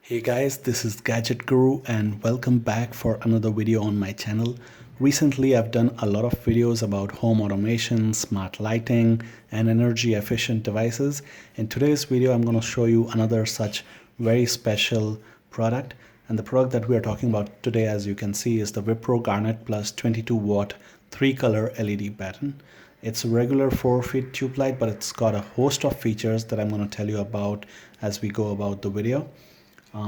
Hey guys, this is Gadget Guru and welcome back for another video on my channel. Recently I've done a lot of videos about home automation, smart lighting and energy efficient devices. In today's video I'm going to show you another such very special product, and the product that we are talking about today, as you can see, is the Wipro Garnet Plus 22 watt 3-color LED batten. It's a regular 4-feet tube light, but it's got a host of features that I'm going to tell you about as we go about the video.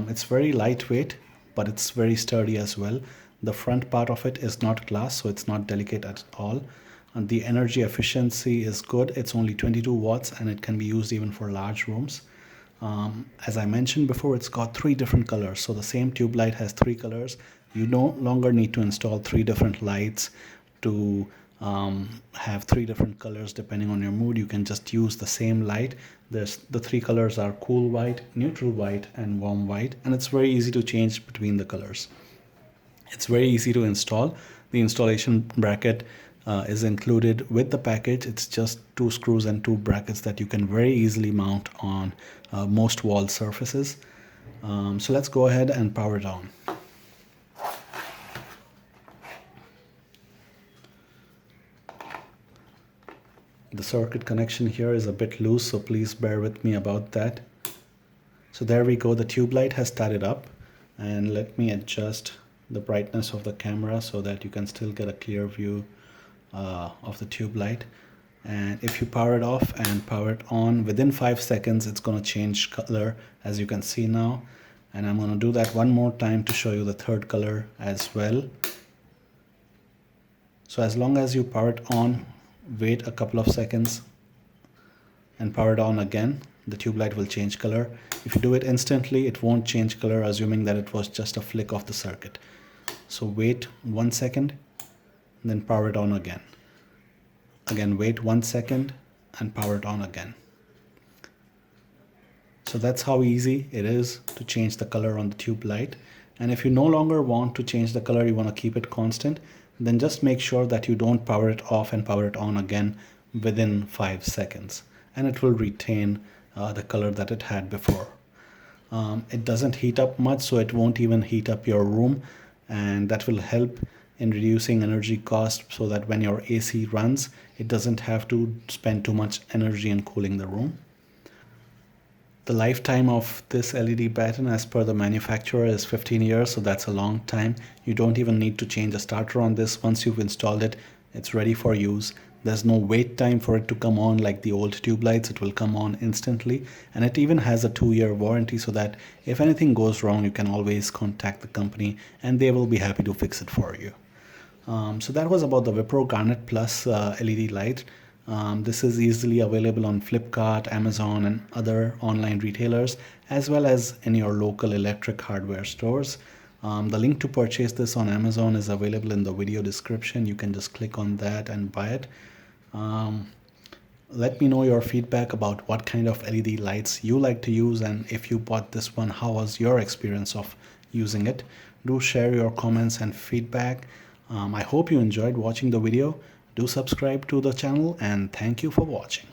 It's very lightweight, but it's very sturdy as well. The front part of it is not glass, so it's not delicate at all. And the energy efficiency is good. It's only 22 watts and it can be used even for large rooms. As I mentioned before, it's got 3 different colors. So the same tube light has 3 colors. You no longer need to install 3 different lights to have 3 different colors depending on your mood. You can just use the same light. The 3 colors are cool white, neutral white and warm white, and it's very easy to change between the colors. It's very easy to install. The installation bracket is included with the package. It's just 2 screws and 2 brackets that you can very easily mount on most wall surfaces. So let's go ahead and power it on. The circuit connection here is a bit loose, so please bear with me about that. So there we go, the tube light has started up, and let me adjust the brightness of the camera so that you can still get a clear view of the tube light. And if you power it off and power it on, within 5 seconds it's going to change color, as you can see now. And I'm going to do that one more time to show you the 3rd color as well. So as long as you power it on, wait a couple of seconds and power it on again, the tube light will change color. If you do it instantly, it won't change color, assuming that it was just a flick of the circuit. So wait 1 second, then power it on again. Again, wait 1 second and power it on again. So that's how easy it is to change the color on the tube light. And if you no longer want to change the color, you want to keep it constant, then just make sure that you don't power it off and power it on again within 5 seconds, and it will retain the color that it had before. It doesn't heat up much, so it won't even heat up your room, and that will help in reducing energy cost, so that when your AC runs, it doesn't have to spend too much energy in cooling the room. The lifetime of this LED batten, as per the manufacturer, is 15 years, so that's a long time. You don't even need to change a starter on this. Once you've installed it, it's ready for use. There's no wait time for it to come on like the old tube lights. It will come on instantly, and it even has a 2-year warranty, so that if anything goes wrong, you can always contact the company and they will be happy to fix it for you. So that was about the Wipro Garnet Plus LED light. This is easily available on Flipkart, Amazon and other online retailers, as well as in your local electric hardware stores. The link to purchase this on Amazon is available in the video description. You can just click on that and buy it. Let me know your feedback about what kind of LED lights you like to use, and if you bought this one, how was your experience of using it? Do share your comments and feedback. I hope you enjoyed watching the video. Do subscribe to the channel, and thank you for watching.